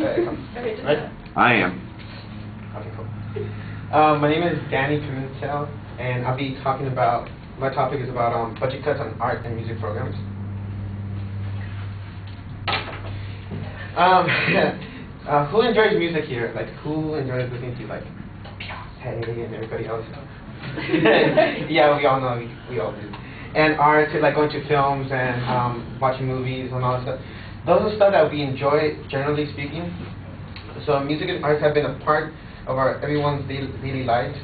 Right? I am. Okay, cool. My name is Danny.MPG, and I'll be talking about, my topic is about budget cuts on art and music programs. Who enjoys music here? Like, who enjoys listening to, like, Beyonce and everybody else? Yeah, we all know, we all do. And art, like going to films and watching movies and all that stuff. Those are stuff that we enjoy, generally speaking. So music and arts have been a part of everyone's daily lives.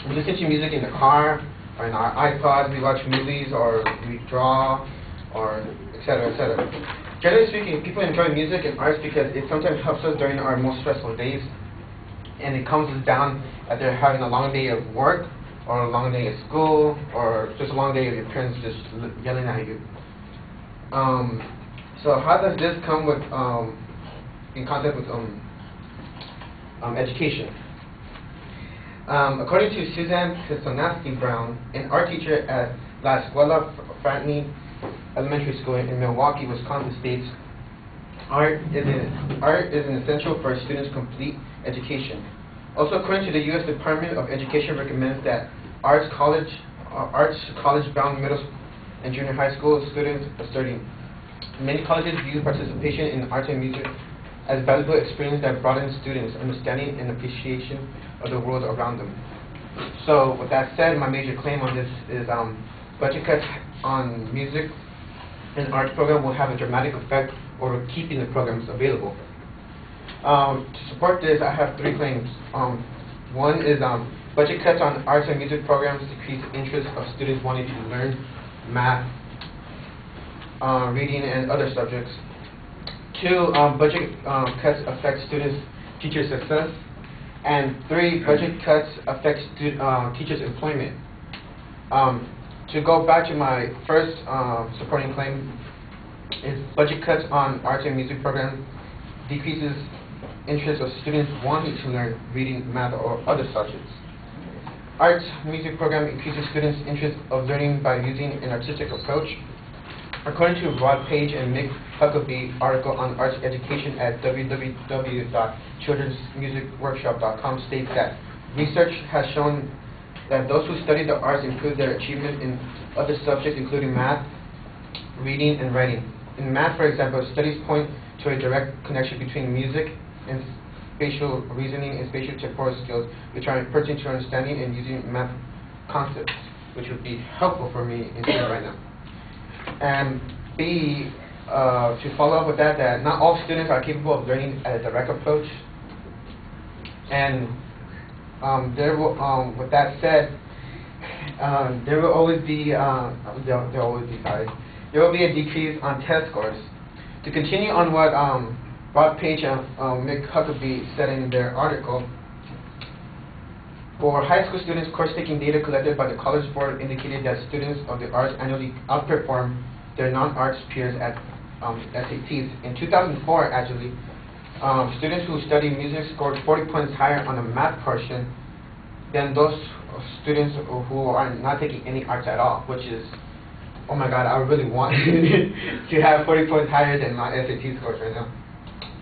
We listen to music in the car, or in our iPods, we watch movies, or we draw, or etc., etc. Generally speaking, people enjoy music and arts because it sometimes helps us during our most stressful days, and it calms us down as they're having a long day of work, or a long day at school, or just a long day of your parents just yelling at you. So how does this come with, in contact with education? According to Suzanne Pisonasti Brown, an art teacher at La Escuela Fraternity Elementary School in Milwaukee, Wisconsin, states, art is an essential for a student's complete education. Also, according to the U.S. Department of Education, recommends that arts college-bound middle and junior high school students are studying. Many colleges view participation in art and music as valuable experience that broadens students' understanding and appreciation of the world around them. So, with that said, my major claim on this is budget cuts on music and arts program will have a dramatic effect over keeping the programs available. To support this, I have three claims. One is budget cuts on arts and music programs decrease interest of students wanting to learn math, reading, and other subjects. Two, budget cuts affect students' teacher success. And three, budget cuts affect teachers' employment. To go back to my first supporting claim, is budget cuts on arts and music programs decreases interest of students wanting to learn reading, math, or other subjects. Arts music program increases students' interest of learning by using an artistic approach. According to Rod Page and Mick Huckabee article on arts education at www.childrensmusicworkshop.com states that research has shown that those who study the arts improve their achievement in other subjects including math, reading, and writing. In math, for example, studies point to a direct connection between music and spatial reasoning and spatial temporal skills, which are pertinent to understanding and using math concepts, which would be helpful for me in here right now. And B, to follow up with that not all students are capable of learning at a direct approach. And with that said, there will always be a decrease on test scores. To continue on what Rod Page and Mick Huckabee said in their article, for high school students, course-taking data collected by the College Board indicated that students of the arts annually outperform their non-arts peers at SATs. In 2004, actually, students who study music scored 40 points higher on the math portion than those students who are not taking any arts at all, which is, oh my God, I really want to have 40 points higher than my SAT scores right now.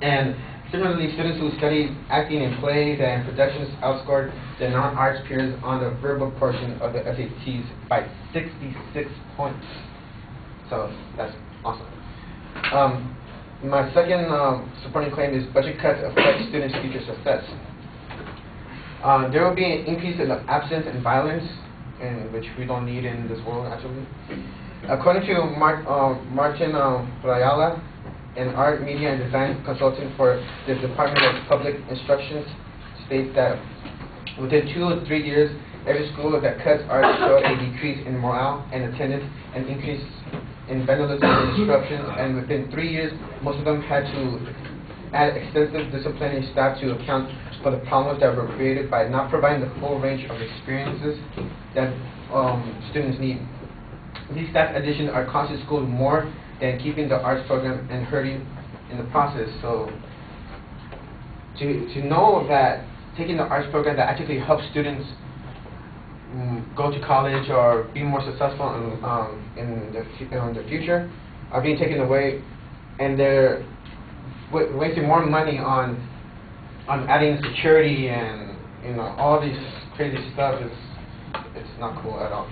And similarly, students who study acting in plays and productions outscored their non-arts peers on the verbal portion of the SATs by 66 points. So that's awesome. My second supporting claim is budget cuts affect students' future success. There will be an increase in the absence and violence, which we don't need in this world, actually. According to Martin Rayala, an art, media, and design consultant for the Department of Public Instruction, states that within 2 or 3 years, every school that cuts art showed a decrease in morale and attendance, an increase in vandalism and disruption, and within 3 years, most of them had to add extensive disciplinary staff to account for the problems that were created by not providing the full range of experiences that students need. These staff additions are costing schools more than keeping the arts program and hurting in the process. So to know that taking the arts program that actually helps students go to college or be more successful in the future are being taken away, and they're wasting more money on adding security and all these crazy stuff it's not cool at all.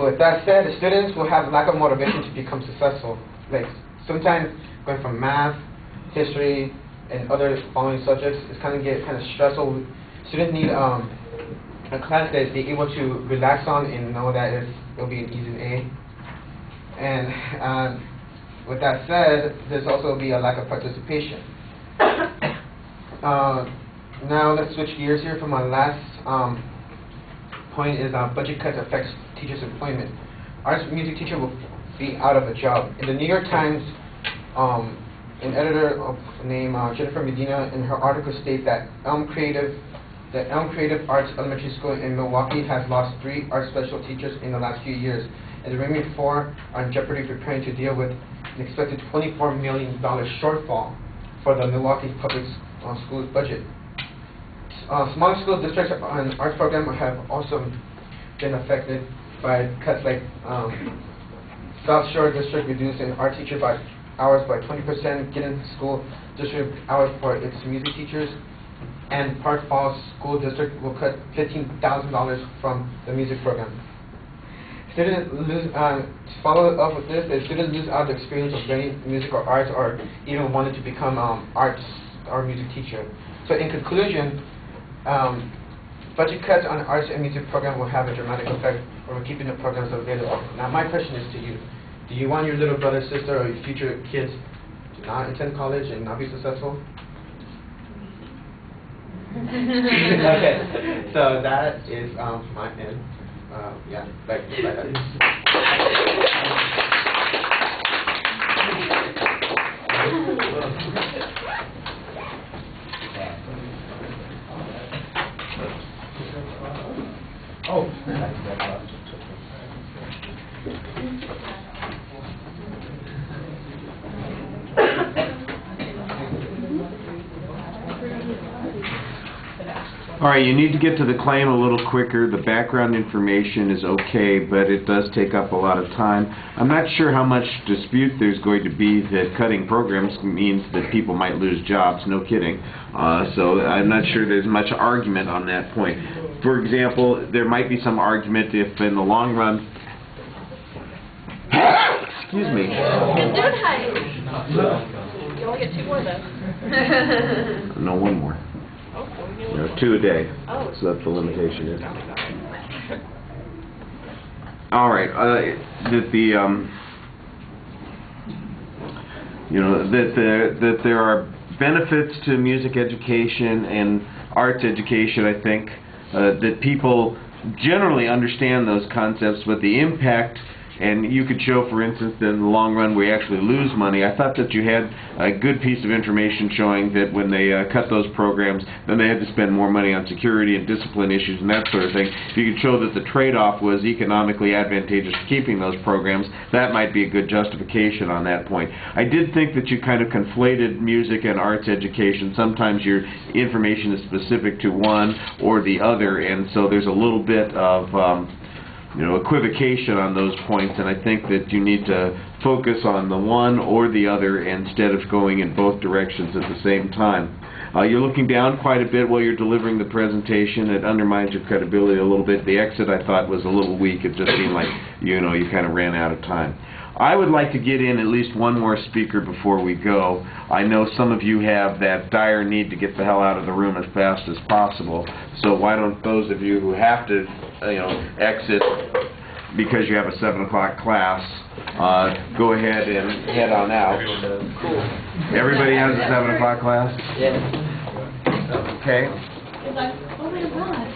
With that said, the students will have lack of motivation to become successful. Like sometimes going from math, history, and other following subjects, it's kind of stressful. Students need a class that they're able to relax on and know that it'll be an easy A. And with that said, there's also be a lack of participation. Now let's switch gears here. For my last point is budget cuts affects teachers' employment. Arts music teacher will be out of a job. In the New York Times, an editor named Jennifer Medina in her article states that Elm Creative Arts Elementary School in Milwaukee has lost 3 art special teachers in the last few years, and the remaining 4 are in jeopardy of preparing to deal with an expected $24 million shortfall for the Milwaukee Public Schools budget. Smaller school districts and arts programs have also been affected by cuts like South Shore District reducing art teacher hours by 20%, Gideon School District hours for its music teachers, and Park Falls School District will cut $15,000 from the music program. Students lose, to follow up with this, students lose out the experience of learning music or arts or even wanting to become arts or music teacher. So in conclusion, budget cuts on the arts and music program will have a dramatic effect over keeping the programs available. Now my question is to you. Do you want your little brother, sister, or your future kids to not attend college and not be successful? Okay, so that is my end. Yeah, back to that. Oh. All right, you need to get to the claim a little quicker. The background information is okay, but it does take up a lot of time. I'm not sure how much dispute there's going to be that cutting programs means that people might lose jobs. No kidding. So I'm not sure there's much argument on that point. For example, there might be some argument if in the long run... Excuse me. You only get 2 more though. No, 1 more. No, 2 a day. Oh. So that's the limitation. Yeah. All right. That there are benefits to music education and arts education. I think that people generally understand those concepts, but the impact. And you could show, for instance, that in the long run we actually lose money. I thought that you had a good piece of information showing that when they cut those programs, then they had to spend more money on security and discipline issues and that sort of thing. If you could show that the trade-off was economically advantageous to keeping those programs, that might be a good justification on that point. I did think that you kind of conflated music and arts education. Sometimes your information is specific to one or the other, and so there's a little bit of equivocation on those points, and I think that you need to focus on the one or the other instead of going in both directions at the same time. You're looking down quite a bit while you're delivering the presentation. It undermines your credibility a little bit. The exit, I thought, was a little weak. It just seemed like, you kind of ran out of time. I would like to get in at least one more speaker before we go. I know some of you have that dire need to get the hell out of the room as fast as possible. So why don't those of you who have to, exit because you have a 7 o'clock class, go ahead and head on out. Everyone does. Cool. Everybody has a 7 o'clock class? Yes. Okay. Oh my God.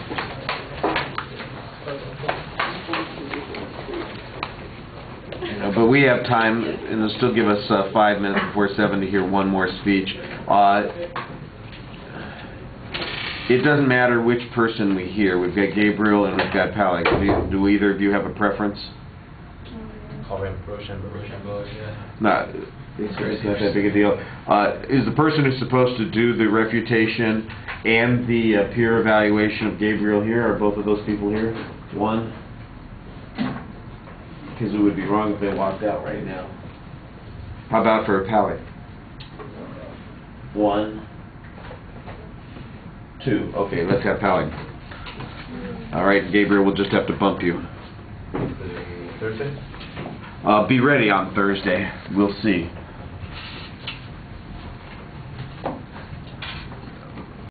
But we have time, and they'll still give us 5 minutes before 7 to hear one more speech. It doesn't matter which person we hear. We've got Gabriel and we've got Palik. Do either of you have a preference? Rochambeau, yeah. No, it's not that big a deal. Is the person who's supposed to do the refutation and the peer evaluation of Gabriel here? Are both of those people here? One? Because it would be wrong if they walked out right now. How about for Palik? 1, 2. Okay, let's have Pally. All right, Gabriel, we'll just have to bump you. Thursday? Be ready on Thursday. We'll see.